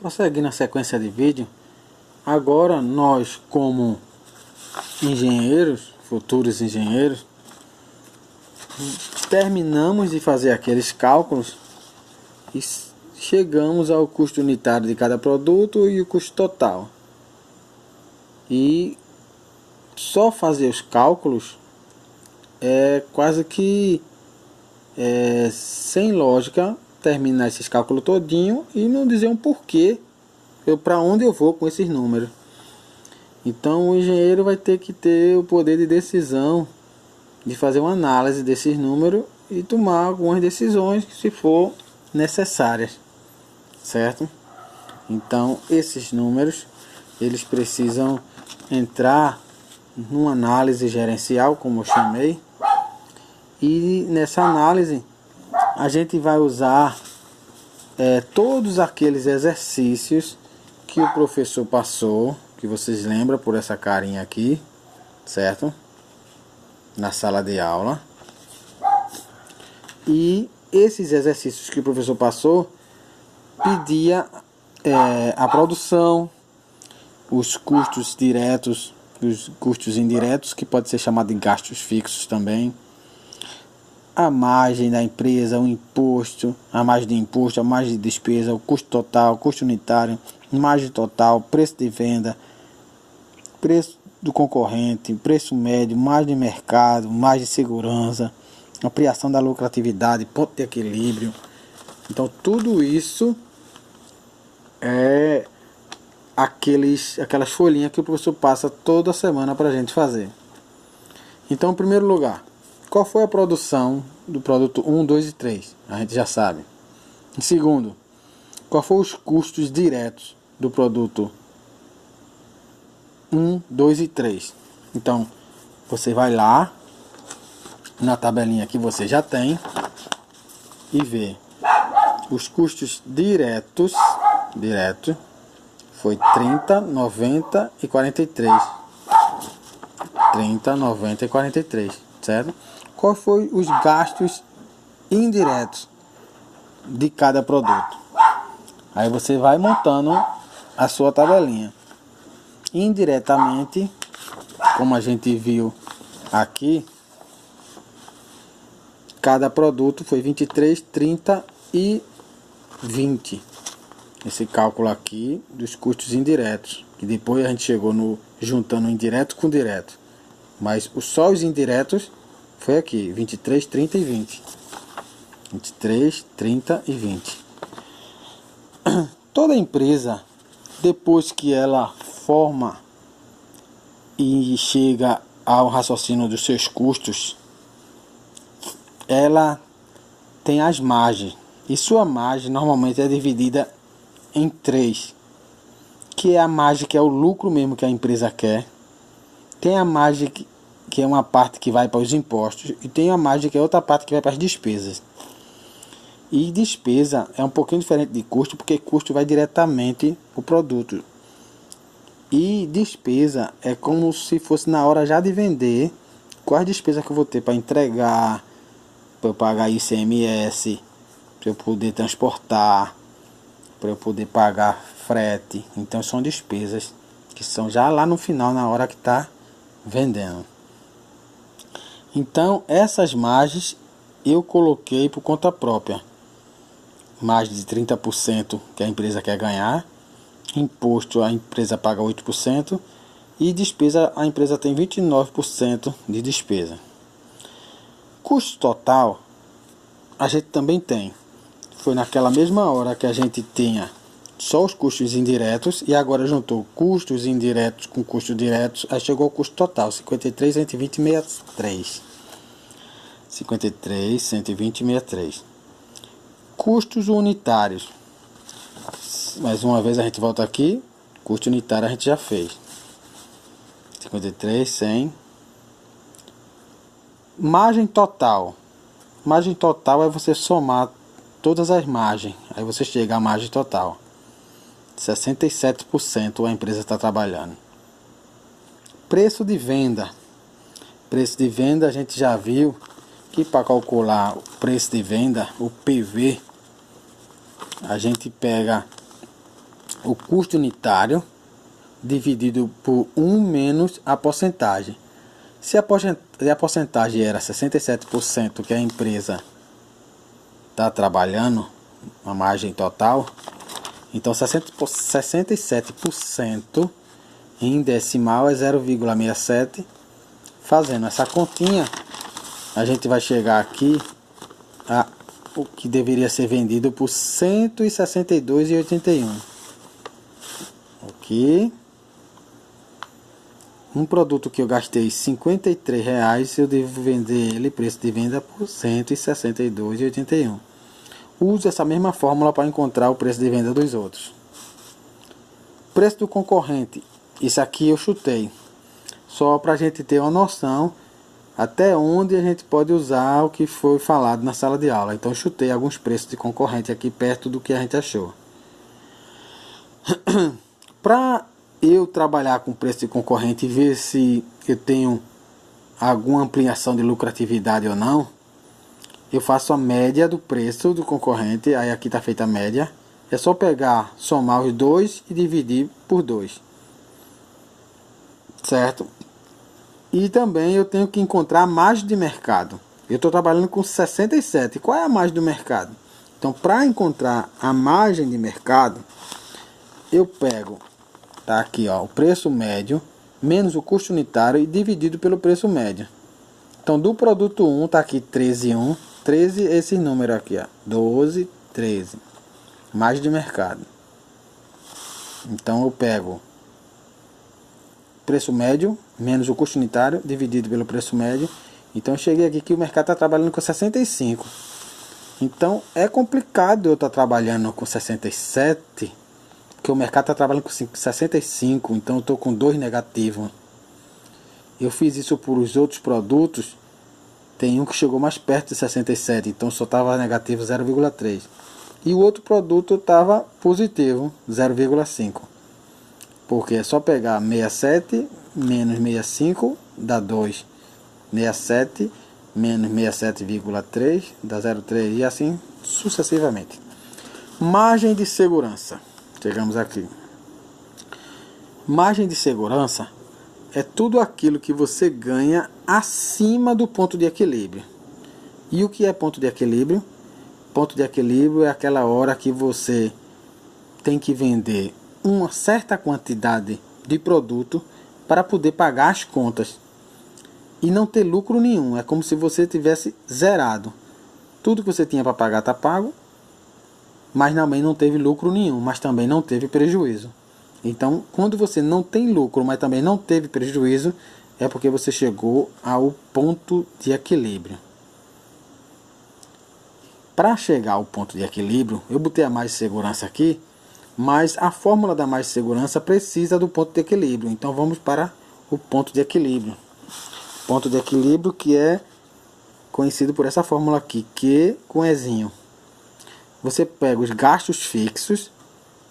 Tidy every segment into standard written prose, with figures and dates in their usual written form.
Prosseguindo a sequência de vídeo, agora nós, como engenheiros, futuros engenheiros, terminamos de fazer aqueles cálculos e chegamos ao custo unitário de cada produto e o custo total. E só fazer os cálculos é quase que sem lógica terminar esses cálculos todinho e não dizer um porquê, para onde eu vou com esses números. Então o engenheiro vai ter que ter o poder de decisão, de fazer uma análise desses números e tomar algumas decisões se for necessárias, certo? Então esses números eles precisam entrar numa análise gerencial, como eu chamei, e nessa análise a gente vai usar todos aqueles exercícios que o professor passou, que vocês lembram por essa carinha aqui, certo? Na sala de aula. E esses exercícios que o professor passou pedia a produção, os custos diretos, os custos indiretos, que pode ser chamado de gastos fixos também, a margem da empresa, o imposto, a margem de imposto, a margem de despesa, o custo total, custo unitário, margem total, preço de venda, preço do concorrente, preço médio, margem de mercado, margem de segurança, ampliação da lucratividade, ponto de equilíbrio. Então tudo isso é aquelas folhinhas que o professor passa toda semana para a gente fazer. Então, em primeiro lugar, qual foi a produção do produto 1, 2 e 3? A gente já sabe. Em segundo, qual foram os custos diretos do produto 1, 2 e 3? Então, você vai lá na tabelinha que você já tem e vê os custos diretos foi 30, 90 e 43. 30, 90 e 43, certo? Qual foi os gastos indiretos de cada produto? Aí você vai montando a sua tabelinha. Indiretamente, como a gente viu aqui, cada produto foi 23, 30 e 20. Esse cálculo aqui dos custos indiretos, que depois a gente chegou no juntando indireto com direto. Mas só os indiretos foi aqui, 23, 30 e 20. 23, 30 e 20. Toda empresa, depois que ela forma e chega ao raciocínio dos seus custos, ela tem as margens. E sua margem normalmente é dividida em 3. Que é a margem que é o lucro mesmo que a empresa quer. Tem a margem que é uma parte que vai para os impostos. E tem a margem que é outra parte que vai para as despesas. E despesa é um pouquinho diferente de custo, porque custo vai diretamente para o produto. E despesa é como se fosse na hora já de vender. Quais despesas que eu vou ter para entregar, para eu pagar ICMS, para eu poder transportar, para eu poder pagar frete. Então são despesas que são já lá no final, na hora que está vendendo. Então essas margens eu coloquei por conta própria. Margem de 30% que a empresa quer ganhar, imposto a empresa paga 8% e despesa a empresa tem 29% de despesa. Custo total a gente também tem. Foi naquela mesma hora que a gente tinha só os custos indiretos e agora juntou custos indiretos com custos diretos, aí chegou ao custo total, 53, 120 e 63. 53, 120 e 63. Custos unitários. Mais uma vez a gente volta aqui, custo unitário a gente já fez. 53, 100. Margem total. Margem total é você somar todas as margens. Aí você chega à margem total. 67% a empresa está trabalhando. Preço de venda. Preço de venda a gente já viu que para calcular o preço de venda, o PV, a gente pega o custo unitário dividido por 1 menos a porcentagem. Se a porcentagem era 67% que a empresa está trabalhando, a margem total, então 67% em decimal é 0,67. Fazendo essa continha, a gente vai chegar aqui a o que deveria ser vendido por R$ 162,81. Ok. Um produto que eu gastei R$ 53, eu devo vender ele, preço de venda, por R$ 162,81. Uso essa mesma fórmula para encontrar o preço de venda dos outros. Preço do concorrente. Isso aqui eu chutei. Só para a gente ter uma noção até onde a gente pode usar o que foi falado na sala de aula. Então eu chutei alguns preços de concorrente aqui perto do que a gente achou. Para eu trabalhar com preço de concorrente e ver se eu tenho alguma ampliação de lucratividade ou não, eu faço a média do preço do concorrente. Aí aqui está feita a média. É só pegar, somar os dois e dividir por 2. Certo? E também eu tenho que encontrar a margem de mercado. Eu estou trabalhando com 67. Qual é a margem do mercado? Então, para encontrar a margem de mercado, eu pego, tá aqui, ó, o preço médio menos o custo unitário e dividido pelo preço médio. Então, do produto 1 tá aqui 13,1, 13 esse número aqui, ó, 12, 13. Margem de mercado. Então, eu pego preço médio menos o custo unitário dividido pelo preço médio. Então eu cheguei aqui que o mercado está trabalhando com 65. Então é complicado eu estar trabalhando com 67, porque o mercado está trabalhando com 65. Então eu estou com 2 negativos. Eu fiz isso por os outros produtos. Tem um que chegou mais perto de 67, então só estava negativo 0,3. E o outro produto estava positivo 0,5. Porque é só pegar 67 menos 65 dá 2. 67 menos 67,3 dá 0,3 e assim sucessivamente. Margem de segurança. Chegamos aqui. Margem de segurança é tudo aquilo que você ganha acima do ponto de equilíbrio. E o que é ponto de equilíbrio? Ponto de equilíbrio é aquela hora que você tem que vender uma certa quantidade de produto para poder pagar as contas e não ter lucro nenhum. É como se você tivesse zerado. Tudo que você tinha para pagar está pago, mas também não teve lucro nenhum, mas também não teve prejuízo. Então, quando você não tem lucro, mas também não teve prejuízo, é porque você chegou ao ponto de equilíbrio. Para chegar ao ponto de equilíbrio, eu botei a mais de segurança aqui, mas a fórmula da mais de segurança precisa do ponto de equilíbrio. Então vamos para o ponto de equilíbrio. Ponto de equilíbrio que é conhecido por essa fórmula aqui, Q com Ezinho. Você pega os gastos fixos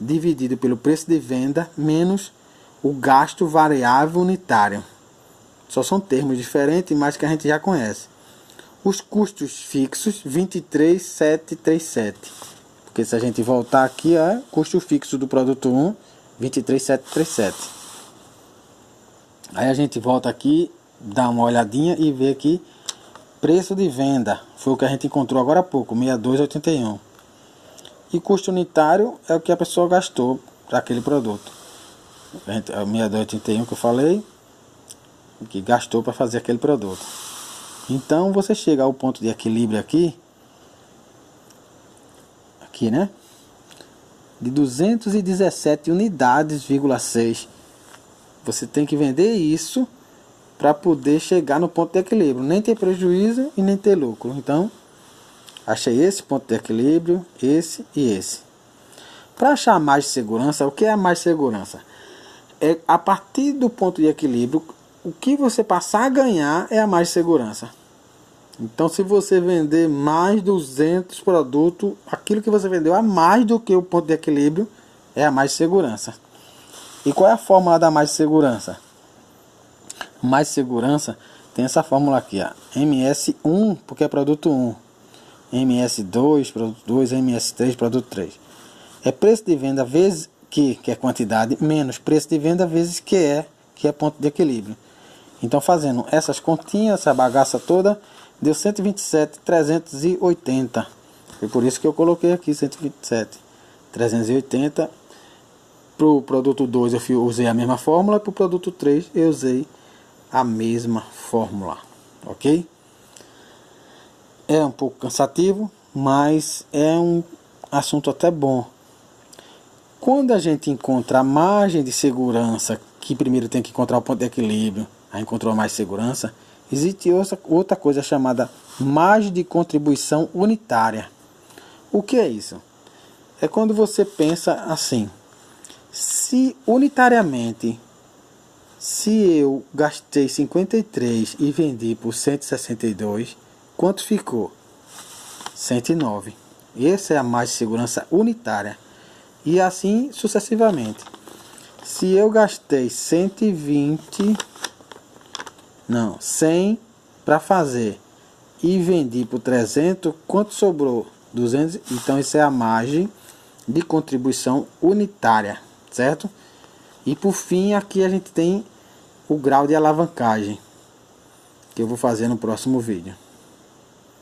dividido pelo preço de venda menos o gasto variável unitário. Só são termos diferentes, mas que a gente já conhece. Os custos fixos 23,737. Porque se a gente voltar aqui, é custo fixo do produto 1, 23,737. Aí a gente volta aqui, dá uma olhadinha e vê aqui, preço de venda, foi o que a gente encontrou agora há pouco, 62,81. E custo unitário é o que a pessoa gastou para aquele produto. É o 62,81 que eu falei, que gastou para fazer aquele produto. Então você chega ao ponto de equilíbrio aqui, né? De 217 unidades,6. Você tem que vender isso para poder chegar no ponto de equilíbrio. Nem ter prejuízo e nem ter lucro. Então, achei esse ponto de equilíbrio, esse e esse. Para achar mais segurança, o que é a mais segurança? É a partir do ponto de equilíbrio, o que você passar a ganhar é a mais segurança. Então, se você vender mais 200 produtos, aquilo que você vendeu a mais do que o ponto de equilíbrio é a mais segurança. E qual é a fórmula da mais segurança? Mais segurança tem essa fórmula aqui, ó. MS1, porque é produto 1. MS2, produto 2, MS3, produto 3. É preço de venda vezes Q, que é quantidade, menos preço de venda vezes QE, que é ponto de equilíbrio. Então, fazendo essas continhas, essa bagaça toda, deu 127.380. Foi por isso que eu coloquei aqui 127.380. Para o produto 2 eu usei a mesma fórmula, e para o produto 3 eu usei a mesma fórmula, ok? É um pouco cansativo, mas é um assunto até bom. Quando a gente encontra a margem de segurança, que primeiro tem que encontrar o ponto de equilíbrio, aí encontrou mais segurança, existe outra coisa chamada margem de contribuição unitária. O que é isso? É quando você pensa assim: se unitariamente, se eu gastei 53 e vendi por 162, quanto ficou? 109. Essa é a margem de segurança unitária. E assim sucessivamente. Se eu gastei 100 para fazer e vendi por 300, quanto sobrou? 200. Então isso é a margem de contribuição unitária, certo? E por fim, aqui a gente tem o grau de alavancagem, que eu vou fazer no próximo vídeo.